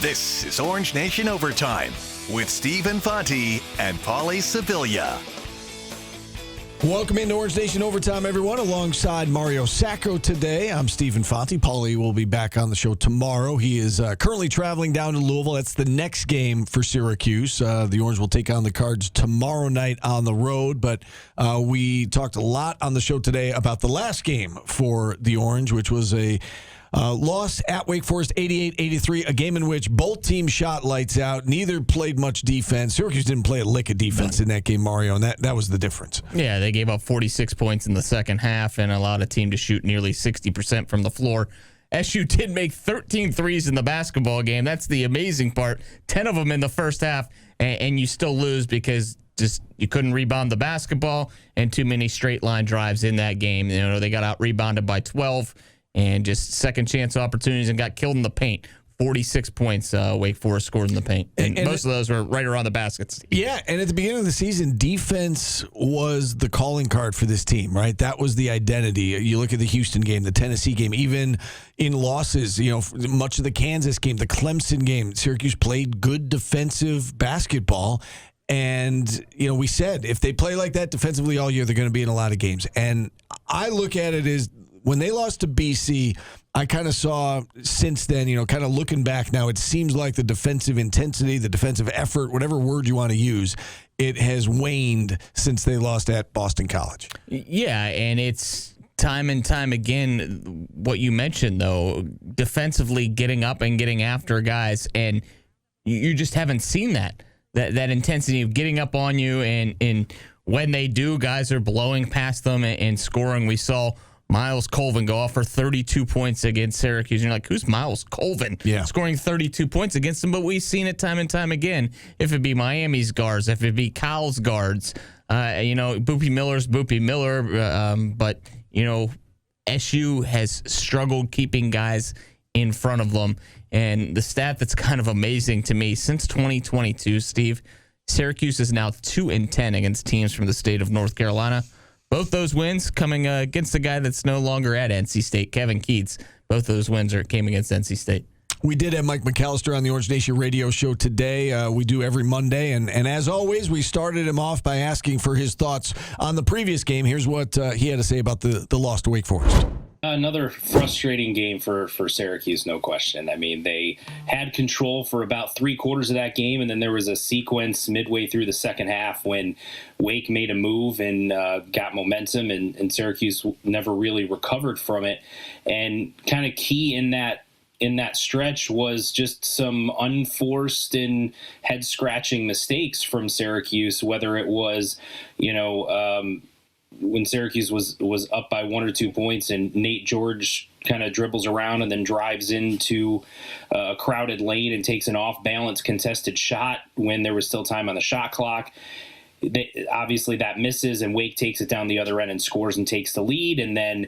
This is Orange Nation Overtime with Steve Infanti and Paulie Sevilla. Welcome into Orange Nation Overtime, everyone, alongside Mario Sacco today. I'm Steve Infanti. Paulie will be back on the show tomorrow. He is currently traveling down to Louisville. That's the next game for Syracuse. The Orange will take on the Cards tomorrow night on the road, but we talked a lot on the show today about the last game for the Orange, which was a loss at Wake Forest 88-83, a game in which both teams shot lights out. Neither played much defense. Syracuse didn't play a lick of defense in that game, Mario, and that was the difference. Yeah, they gave up 46 points in the second half and allowed a team to shoot nearly 60% from the floor. SU did make 13 threes in the basketball game. That's the amazing part. 10 of them in the first half, and you still lose because just you couldn't rebound the basketball and too many straight line drives in that game. You know, they got out rebounded by 12 and just second chance opportunities and got killed in the paint. 46 points Wake Forest scored in the paint. And most of those were right around the baskets. Yeah, and at the beginning of the season, defense was the calling card for this team, right? That was the identity. You look at the Houston game, the Tennessee game, even in losses, you know, much of the Kansas game, the Clemson game, Syracuse played good defensive basketball. And, you know, we said if they play like that defensively all year, they're going to be in a lot of games. And I look at it as when they lost to BC, I kind of saw since then, you know, kind of looking back now, it seems like the defensive intensity, the defensive effort, whatever word you want to use, it has waned since they lost at Boston College. Yeah, and it's time and time again what you mentioned, though, defensively getting up and getting after guys, and you just haven't seen that intensity of getting up on you, and when they do, guys are blowing past them and scoring. We saw Miles Colvin go off for 32 points against Syracuse. And you're like, who's Miles Colvin? Yeah. Scoring 32 points against them. But we've seen it time and time again. If it be Miami's guards, if it be Cal's guards, you know, Boopy Miller's Boopy Miller. But, you know, SU has struggled keeping guys in front of them. And the stat that's kind of amazing to me, since 2022, Steve, Syracuse is now 2-10 against teams from the state of North Carolina. Both those wins coming against a guy that's no longer at NC State, Kevin Keats. Both those wins came against NC State. We did have Mike McAllister on the Orange Nation radio show today. We do every Monday. And as always, we started him off by asking for his thoughts on the previous game. Here's what he had to say about the loss to Wake Forest. Another frustrating game for Syracuse, no question. I mean, they had control for about 3/4 of that game, and then there was a sequence midway through the second half when Wake made a move and got momentum, and Syracuse never really recovered from it. And kind of key in that stretch was just some unforced and head-scratching mistakes from Syracuse, whether it was, you know, when Syracuse was up by 1 or 2 points and Nate George kind of dribbles around and then drives into a crowded lane and takes an off-balance contested shot when there was still time on the shot clock. Obviously that misses, and Wake takes it down the other end and scores and takes the lead. And then,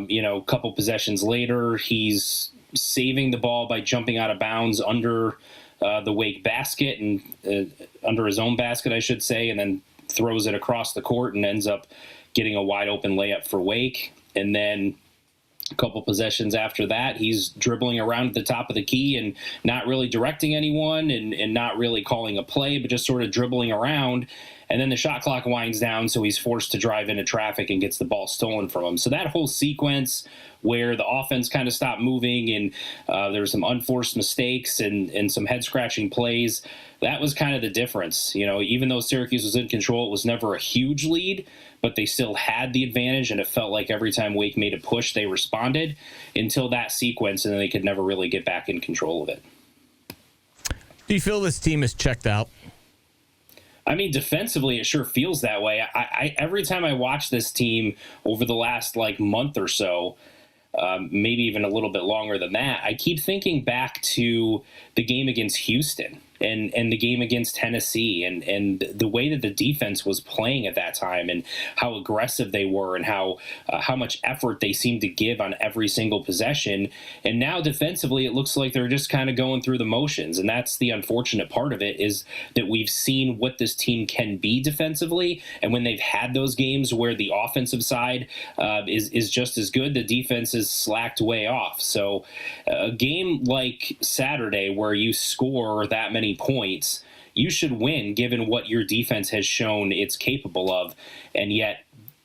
you know, a couple possessions later, he's saving the ball by jumping out of bounds under the Wake basket and under his own basket, I should say, and then throws it across the court and ends up getting a wide open layup for Wake. And then a couple possessions after that, he's dribbling around at the top of the key and not really directing anyone and not really calling a play, but just sort of dribbling around. And then the shot clock winds down, so he's forced to drive into traffic and gets the ball stolen from him. So that whole sequence where the offense kind of stopped moving and there were some unforced mistakes and some head-scratching plays, that was kind of the difference. You know, even though Syracuse was in control, it was never a huge lead, but they still had the advantage, and it felt like every time Wake made a push, they responded until that sequence, and then they could never really get back in control of it. Do you feel this team is checked out? I mean, defensively, it sure feels that way. I every time I watch this team over the last month or so, maybe even a little bit longer than that, I keep thinking back to the game against Houston. and the game against Tennessee and the way that the defense was playing at that time and how aggressive they were and how much effort they seemed to give on every single possession. And now defensively, it looks like they're just kind of going through the motions. And that's the unfortunate part of it, is that we've seen what this team can be defensively. And when they've had those games where the offensive side is just as good, the defense is slacked way off. So a game like Saturday where you score that many points, you should win given what your defense has shown it's capable of. And yet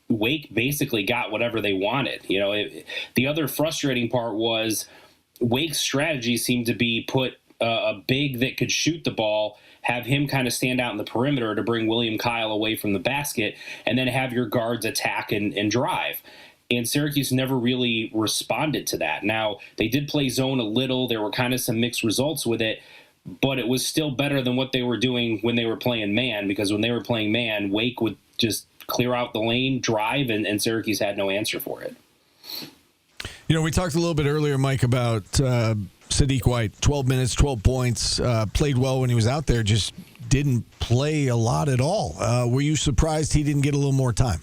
Wake basically got whatever they wanted. The other frustrating part was Wake's strategy seemed to be put a big that could shoot the ball, have him kind of stand out in the perimeter to bring William Kyle away from the basket, and then have your guards attack and drive. And Syracuse never really responded to that. Now, they did play zone a little. There were kind of some mixed results with it, but it was still better than what they were doing when they were playing man, because when they were playing man, Wake would just clear out the lane, drive, and Syracuse had no answer for it. We talked a little bit earlier, Mike, about Sadiq White. 12 minutes, 12 points, played well when he was out there, just didn't play a lot at all. Were you surprised he didn't get a little more time?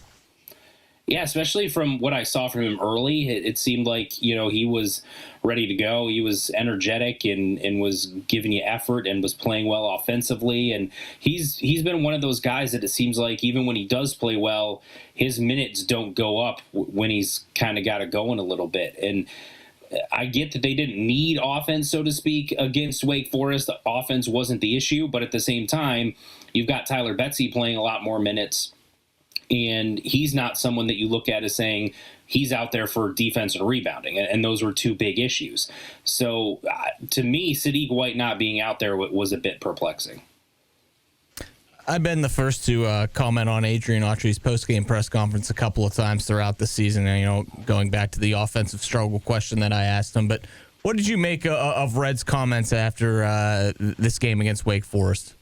Yeah, especially from what I saw from him early, it seemed like, he was ready to go. He was energetic and was giving you effort and was playing well offensively. And he's been one of those guys that it seems like even when he does play well, his minutes don't go up when he's kind of got it going a little bit. And I get that they didn't need offense, so to speak, against Wake Forest. The offense wasn't the issue, but at the same time, you've got Tyler Betsy playing a lot more minutes. And he's not someone that you look at as saying he's out there for defense and rebounding. And those were two big issues. So to me, Sadiq White not being out there was a bit perplexing. I've been the first to comment on Adrian Autry's postgame press conference a couple of times throughout the season, and, going back to the offensive struggle question that I asked him. But what did you make of Red's comments after this game against Wake Forest?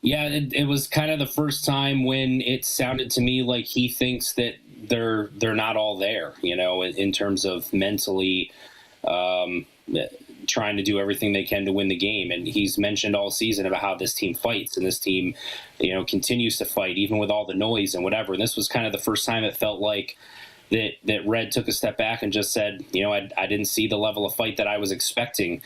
Yeah, it was kind of the first time when it sounded to me like he thinks that they're not all there, in terms of mentally trying to do everything they can to win the game. And he's mentioned all season about how this team fights and this team, continues to fight even with all the noise and whatever. And this was kind of the first time it felt like that Red took a step back and just said, I didn't see the level of fight that I was expecting.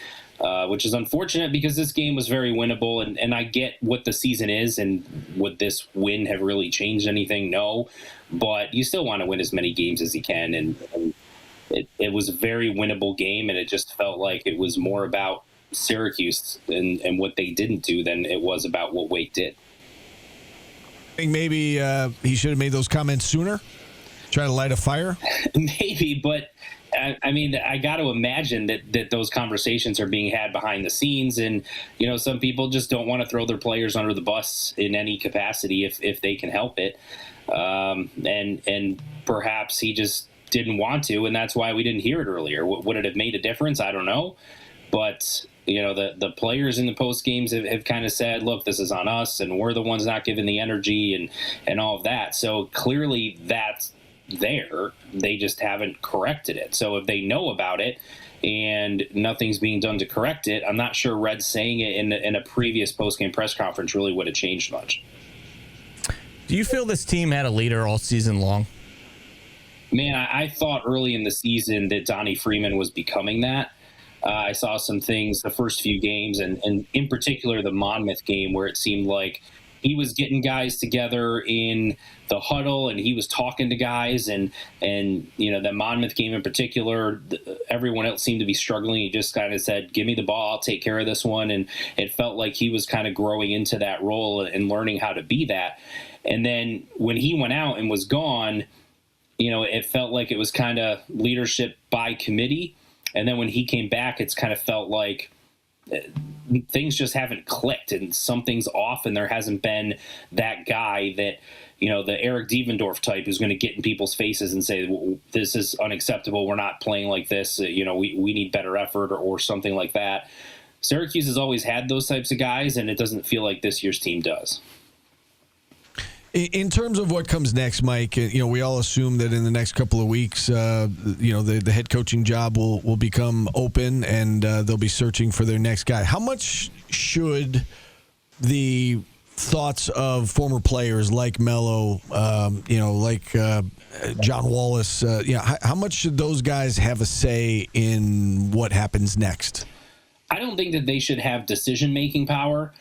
Which is unfortunate because this game was very winnable, and I get what the season is, and would this win have really changed anything? No, but you still want to win as many games as you can, and it was a very winnable game, and it just felt like it was more about Syracuse and what they didn't do than it was about what Wake did. I think maybe he should have made those comments sooner, try to light a fire? Maybe, but I got to imagine that those conversations are being had behind the scenes, and some people just don't want to throw their players under the bus in any capacity if they can help it, and perhaps he just didn't want to, and that's why we didn't hear it earlier. Would it have made a difference? I don't know, but the players in the post games have kind of said, look, this is on us, and we're the ones not giving the energy and all of that. So clearly that's there, they just haven't corrected it. So if they know about it and nothing's being done to correct it, I'm not sure Red saying it in a previous post-game press conference really would have changed much. Do you feel this team had a leader all season long? Man, I thought early in the season that Donnie Freeman was becoming that. I saw some things the first few games, and in particular the Monmouth game, where it seemed like he was getting guys together in the huddle and he was talking to guys, and the Monmouth game in particular, everyone else seemed to be struggling. He just kind of said, give me the ball, I'll take care of this one. And it felt like he was kind of growing into that role and learning how to be that. And then when he went out and was gone, it felt like it was kind of leadership by committee. And then when he came back, it's kind of felt like things just haven't clicked and something's off, and there hasn't been that guy that, the Eric Devendorf type who's going to get in people's faces and say, well, this is unacceptable, we're not playing like this, we need better effort or something like that. Syracuse has always had those types of guys, and it doesn't feel like this year's team does. In terms of what comes next, Mike, we all assume that in the next couple of weeks, the head coaching job will become open and they'll be searching for their next guy. How much should the thoughts of former players like Melo, like John Wallace, how much should those guys have a say in what happens next? I don't think that they should have decision-making power.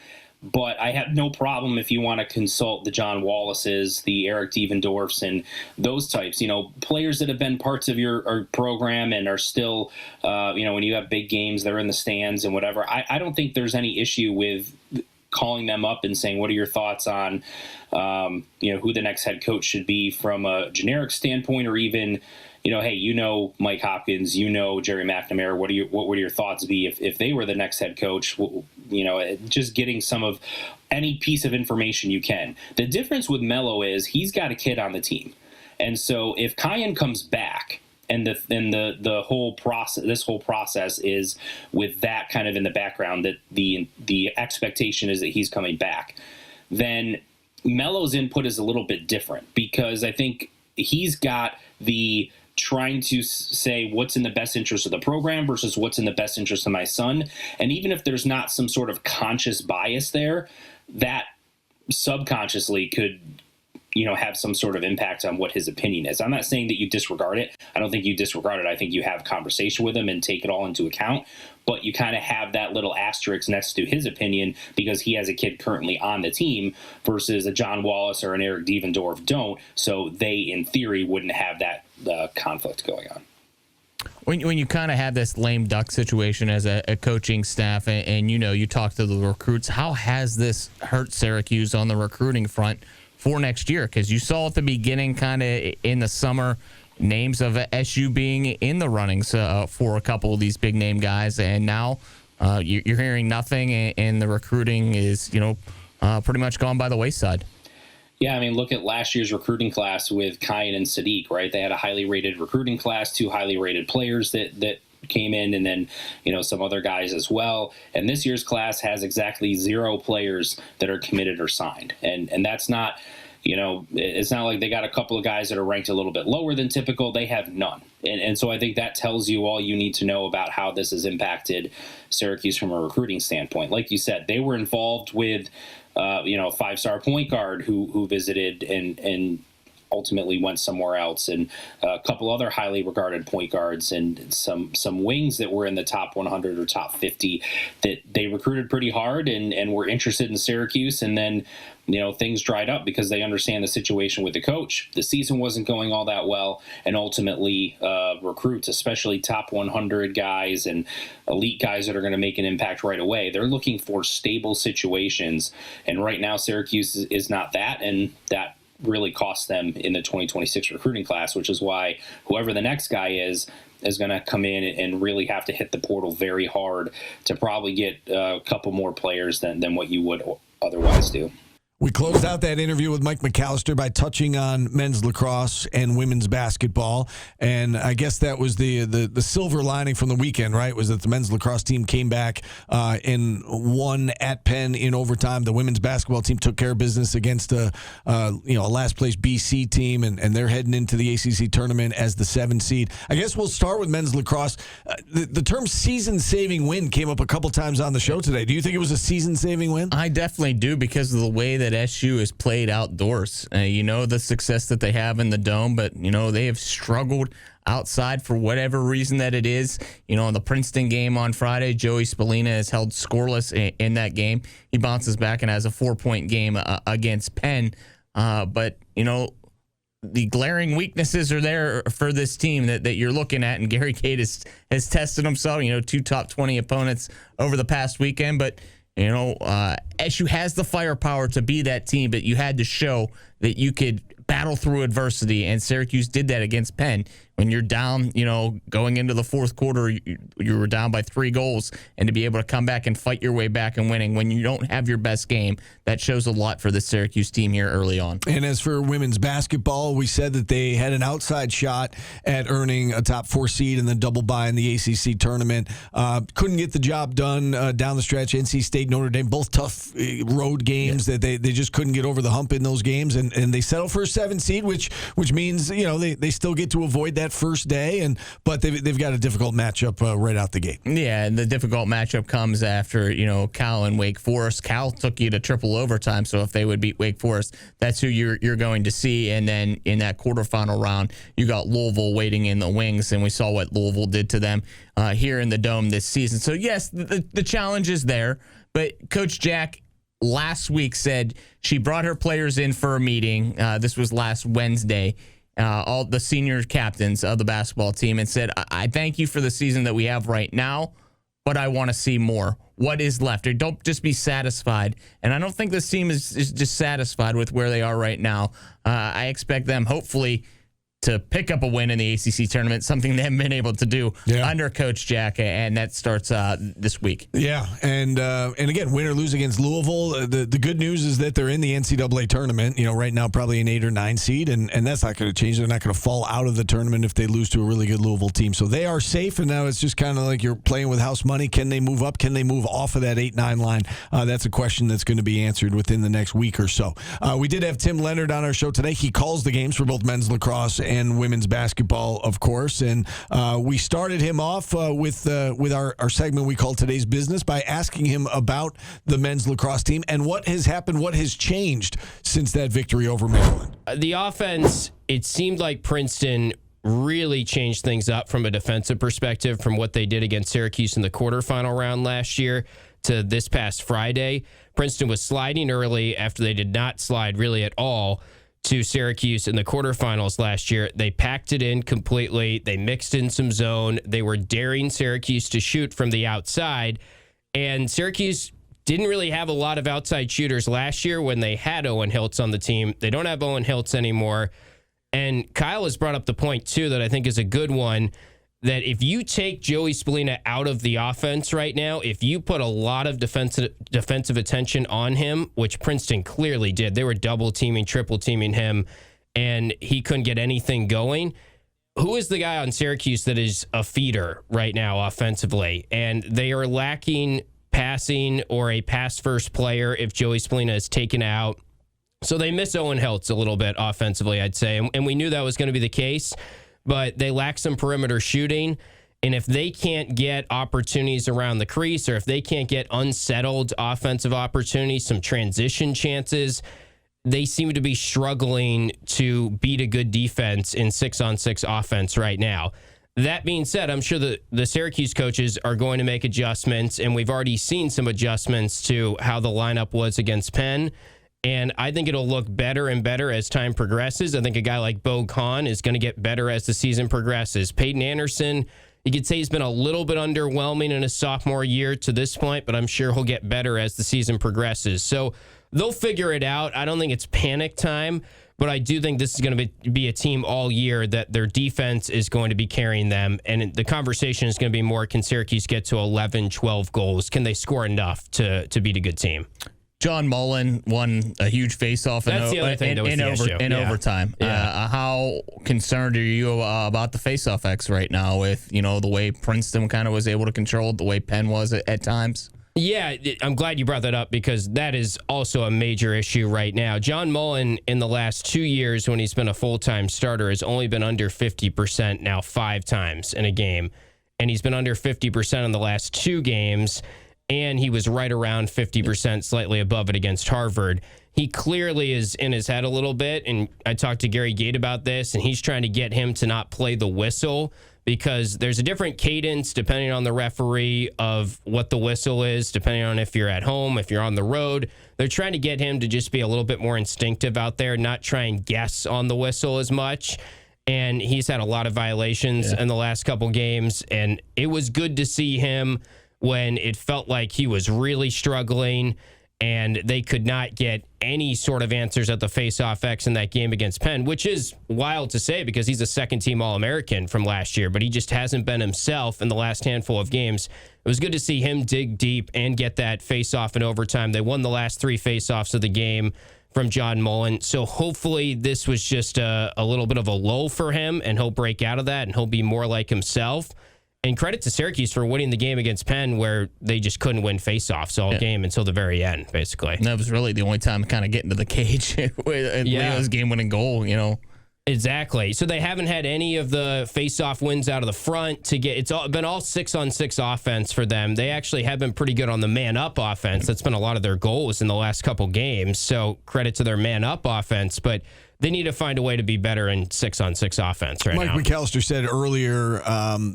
But I have no problem if you want to consult the John Wallaces, the Eric Devendorfs, and those types, players that have been parts of your program and are still, when you have big games, they're in the stands and whatever. I don't think there's any issue with calling them up and saying, what are your thoughts on, who the next head coach should be from a generic standpoint, or even, hey, Mike Hopkins, Jerry McNamara, what would your thoughts be if they were the next head coach? Just getting some of any piece of information you can. The difference with Melo is he's got a kid on the team. And so if Kyan comes back and the whole process, this whole process is with that kind of in the background, that the expectation is that he's coming back, then Melo's input is a little bit different, because I think he's got the trying to say what's in the best interest of the program versus what's in the best interest of my son. And even if there's not some sort of conscious bias there, that subconsciously could, have some sort of impact on what his opinion is. I'm not saying that you disregard it. I don't think you disregard it. I think you have conversation with him and take it all into account. But you kind of have that little asterisk next to his opinion because he has a kid currently on the team versus a John Wallace or an Eric Devendorf don't. So they, in theory, wouldn't have that conflict going on. When you kind of have this lame duck situation as a coaching staff and you talk to the recruits, how has this hurt Syracuse on the recruiting front for next year? Because you saw at the beginning, kind of in the summer, names of SU being in the runnings for a couple of these big name guys, and now you're hearing nothing, and the recruiting is pretty much gone by the wayside. Yeah, I mean, look at last year's recruiting class with Kyan and Sadiq, right? They had a highly rated recruiting class, 2 highly rated players that came in, and then some other guys as well. And this year's class has exactly 0 players that are committed or signed, and that's not. It's not like they got a couple of guys that are ranked a little bit lower than typical. They have none. And so I think that tells you all you need to know about how this has impacted Syracuse from a recruiting standpoint. Like you said, they were involved with, a 5-star point guard who visited and ultimately went somewhere else, and a couple other highly regarded point guards and some wings that were in the top 100 or top 50 that they recruited pretty hard and were interested in Syracuse. And then, things dried up because they understand the situation with the coach. The season wasn't going all that well, and ultimately recruits, especially top 100 guys and elite guys that are going to make an impact right away, they're looking for stable situations. And right now Syracuse is not that, and that really cost them in the 2026 recruiting class, which is why whoever the next guy is going to come in and really have to hit the portal very hard to probably get a couple more players than what you would otherwise do. We closed out that interview with Mike McAllister by touching on men's lacrosse and women's basketball. And I guess that was the silver lining from the weekend, right? Was that the men's lacrosse team came back and won at Penn in overtime. The women's basketball team took care of business against a last place BC team, and they're heading into the ACC tournament as the 7 seed. I guess we'll start with men's lacrosse. The term season-saving win came up a couple times on the show today. Do you think it was a season-saving win? I definitely do, because of the way that SU is played outdoors. The success that they have in the Dome, but, they have struggled outside for whatever reason that it is. In the Princeton game on Friday, Joey Spallina is held scoreless in that game. He bounces back and has a 4-point game against Penn. But, the glaring weaknesses are there for this team that you're looking at, and Gary Cade has tested himself, 2 top 20 opponents over the past weekend, but SU has the firepower to be that team, but you had to show that you could battle through adversity, and Syracuse did that against Penn. When you're down, going into the fourth quarter, you were down by 3 goals, and to be able to come back and fight your way back and winning when you don't have your best game, that shows a lot for the Syracuse team here early on. And as for women's basketball, we said that they had an outside shot at earning a top 4 seed in the double bye in the ACC tournament. Couldn't get the job done down the stretch. NC State, Notre Dame, both tough road games that they just couldn't get over the hump in those games. And and they settle for a 7 seed, which means they still get to avoid that first day, but they've got a difficult matchup right out the gate. Yeah, and the difficult matchup comes after Cal and Wake Forest. Cal took you to triple overtime, so if they would beat Wake Forest, that's who you're going to see. And then in that quarterfinal round, you got Louisville waiting in the wings, and we saw what Louisville did to them here in the Dome this season. So yes, the challenge is there, but Coach Jack last week said she brought her players in for a meeting. This was last Wednesday. All the senior captains of the basketball team, and said, I thank you for the season that we have right now, but I want to see more. What is left? Or don't just be satisfied. And I don't think this team is just satisfied with where they are right now. I expect them, hopefully, to pick up a win in the ACC tournament, something they haven't been able to do under Coach Jack, and that starts this week. Yeah, and again, win or lose against Louisville, the good news is that they're in the NCAA tournament. Right now probably an 8 or 9 seed, and that's not going to change. They're not going to fall out of the tournament if they lose to a really good Louisville team. So they are safe, and now it's just kind of like you're playing with house money. Can they move up? Can they move off of that 8-9 line? That's a question that's going to be answered within the next week or so. We did have Tim Leonard on our show today. He calls the games for both men's lacrosse and women's basketball, of course, and we started him off with our segment we call Today's Business by asking him about the men's lacrosse team and what has happened, what has changed since that victory over Maryland. The offense, it seemed like Princeton really changed things up from a defensive perspective from what they did against Syracuse in the quarterfinal round last year to this past Friday. Princeton was sliding early after they did not slide really at all to Syracuse in the quarterfinals last year. They packed it in completely. They mixed in some zone. They were daring Syracuse to shoot from the outside. And Syracuse didn't really have a lot of outside shooters last year when they had Owen Hiltz on the team. They don't have Owen Hiltz anymore. And Kyle has brought up the point, too, that I think is a good one, that if you take Joey Spallina out of the offense right now, if you put a lot of defensive attention on him, which Princeton clearly did, they were double teaming, triple teaming him, and he couldn't get anything going. Who is the guy on Syracuse that is a feeder right now offensively? And they are lacking passing or a pass-first player if Joey Spallina is taken out. So they miss Owen Hiltz a little bit offensively, I'd say, and we knew that was going to be the case. But they lack some perimeter shooting. And if they can't get opportunities around the crease, or if they can't get unsettled offensive opportunities, some transition chances, they seem to be struggling to beat a good defense in 6-on-6 offense right now. That being said, I'm sure the Syracuse coaches are going to make adjustments, and we've already seen some adjustments to how the lineup was against Penn. And I think it'll look better and better as time progresses. I think a guy like Bo Kahn is going to get better as the season progresses. Peyton Anderson, you could say he's been a little bit underwhelming in his sophomore year to this point, but I'm sure he'll get better as the season progresses. So they'll figure it out. I don't think it's panic time, but I do think this is going to be a team all year that their defense is going to be carrying them. And the conversation is going to be more, can Syracuse get to 11, 12 goals? Can they score enough to beat a good team? John Mullen won a huge face-off in overtime. Yeah. How concerned are you about the face-off X right now with, the way Princeton kind of was able to control it, the way Penn was at times? Yeah, I'm glad you brought that up because that is also a major issue right now. John Mullen, in the last 2 years when he's been a full-time starter, has only been under 50% now 5 times in a game. And he's been under 50% in the last 2 games. And he was right around 50%, slightly above it against Harvard. He clearly is in his head a little bit, and I talked to Gary Gate about this, and he's trying to get him to not play the whistle because there's a different cadence depending on the referee of what the whistle is, depending on if you're at home, if you're on the road. They're trying to get him to just be a little bit more instinctive out there, not try and guess on the whistle as much. And he's had a lot of violations in the last couple games, and it was good to see him when it felt like he was really struggling and they could not get any sort of answers at the face-off X in that game against Penn, which is wild to say because he's a second-team All-American from last year, but he just hasn't been himself in the last handful of games. It was good to see him dig deep and get that face-off in overtime. They won the last 3 face-offs of the game from John Mullen, so hopefully this was just a little bit of a lull for him, and he'll break out of that, and he'll be more like himself. And credit to Syracuse for winning the game against Penn where they just couldn't win faceoffs all game until the very end, basically. And that was really the only time kind of getting to the cage with Leo's game-winning goal, Exactly. So they haven't had any of the face-off wins out of the front to get. It's been all 6-on-6 offense for them. They actually have been pretty good on the man-up offense. That's been a lot of their goals in the last couple games. So credit to their man-up offense, but they need to find a way to be better in 6-on-6 offense right now. Mike McAllister said earlier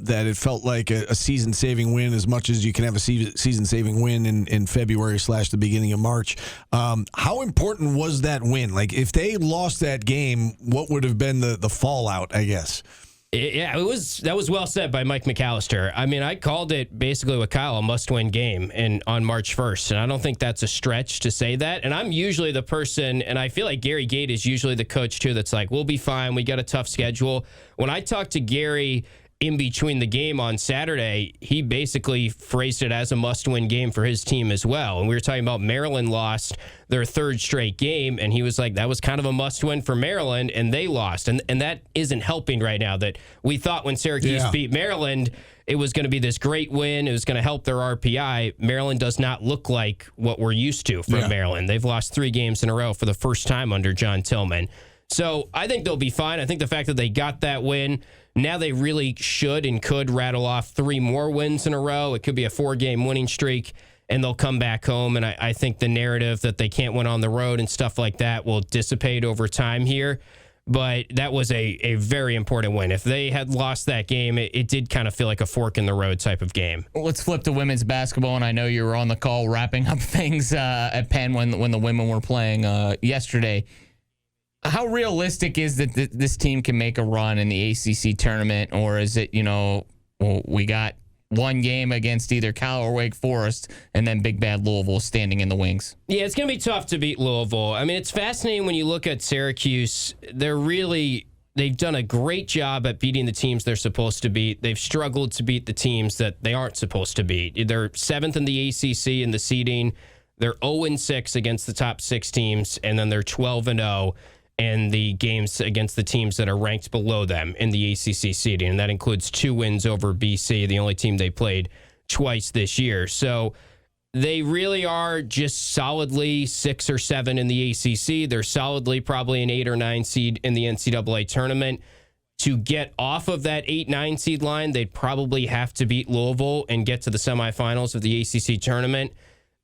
that it felt like a season-saving win as much as you can have a season-saving win in February / the beginning of March. How important was that win? Like, if they lost that game, what would have been the fallout, I guess? That was well said by Mike McAllister. I mean, I called it basically with Kyle a must-win game on March 1st, and I don't think that's a stretch to say that. And I'm usually the person, and I feel like Gary Gate is usually the coach too, that's like, we'll be fine, we got a tough schedule. When I talked to Gary in between the game on Saturday, he basically phrased it as a must-win game for his team as well. And we were talking about Maryland lost their third straight game, and he was like, that was kind of a must-win for Maryland, and they lost. And that isn't helping right now. That we thought when Syracuse beat Maryland, it was going to be this great win. It was going to help their RPI. Maryland does not look like what we're used to from Maryland. They've lost 3 games in a row for the first time under John Tillman. So I think they'll be fine. I think the fact that they got that win, now they really should and could rattle off 3 more wins in a row. It could be a 4-game winning streak, and they'll come back home. And I think the narrative that they can't win on the road and stuff like that will dissipate over time here. But that was a very important win. If they had lost that game, it did kind of feel like a fork in the road type of game. Let's flip to women's basketball, and I know you were on the call wrapping up things at Penn when the women were playing yesterday. How realistic is that this team can make a run in the ACC tournament, or is it, we got one game against either Cal or Wake Forest, and then Big Bad Louisville standing in the wings? Yeah, it's going to be tough to beat Louisville. I mean, it's fascinating when you look at Syracuse. They've done a great job at beating the teams they're supposed to beat. They've struggled to beat the teams that they aren't supposed to beat. They're 7th in the ACC in the seeding. They're 0-6 against the top 6 teams, and then they're 12-0 in the games against the teams that are ranked below them in the ACC seeding. And that includes 2 wins over BC, the only team they played twice this year. So they really are just solidly 6 or 7 in the ACC. They're solidly probably an 8 or 9 seed in the NCAA tournament. To get off of that 8-9 seed line, they'd probably have to beat Louisville and get to the semifinals of the ACC tournament.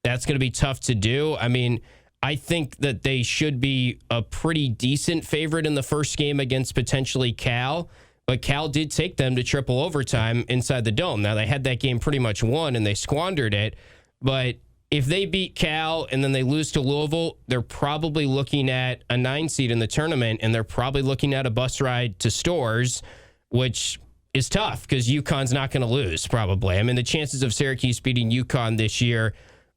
That's going to be tough to do. I mean, I think that they should be a pretty decent favorite in the first game against potentially Cal, but Cal did take them to triple overtime inside the Dome. Now, they had that game pretty much won, and they squandered it, but if they beat Cal and then they lose to Louisville, they're probably looking at a 9 seed in the tournament, and they're probably looking at a bus ride to Storrs, which is tough because UConn's not going to lose, probably. I mean, the chances of Syracuse beating UConn this year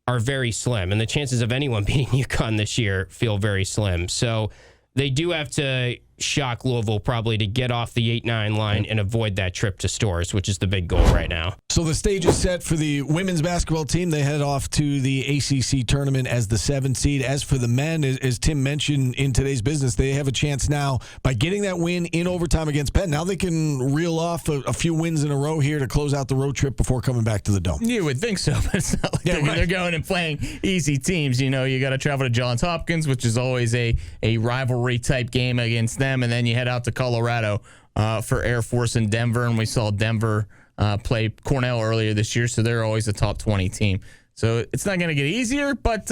are very slim, and the chances of anyone beating UConn this year feel very slim. So they do have to shock Louisville probably to get off the 8-9 line and avoid that trip to Storrs, which is the big goal right now. So the stage is set for the women's basketball team. They head off to the ACC tournament as the 7th seed. As for the men, as Tim mentioned in today's business, they have a chance now by getting that win in overtime against Penn. Now they can reel off a few wins in a row here to close out the road trip before coming back to the Dome. You would think so, but it's not like they're going and playing easy teams. You got to travel to Johns Hopkins, which is always a rivalry type game against them, and then you head out to Colorado for Air Force in Denver, and we saw Denver play Cornell earlier this year, so they're always a top 20 team. So it's not going to get easier, but,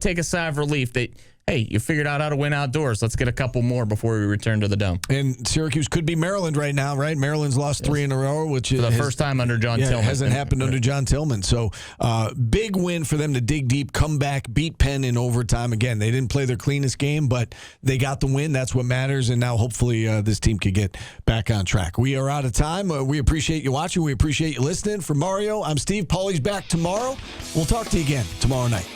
take a sigh of relief that, hey, you figured out how to win outdoors. Let's get a couple more before we return to the Dome. And Syracuse could be Maryland right now, right? Maryland's lost 3 in a row, which for the first time under John Tillman. Hasn't happened under John Tillman. So big win for them to dig deep, come back, beat Penn in overtime. Again, they didn't play their cleanest game, but they got the win. That's what matters. And now hopefully this team could get back on track. We are out of time. We appreciate you watching. We appreciate you listening. For Mario, I'm Steve. Paulie's back tomorrow. We'll talk to you again tomorrow night.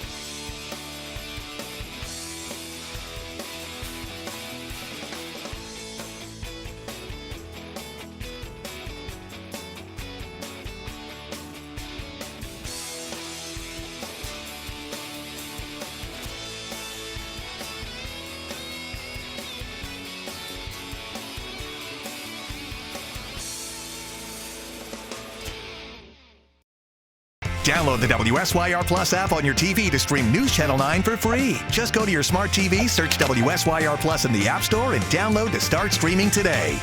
Download the WSYR Plus app on your TV to stream News Channel 9 for free. Just go to your smart TV, search WSYR Plus in the App Store, and download to start streaming today.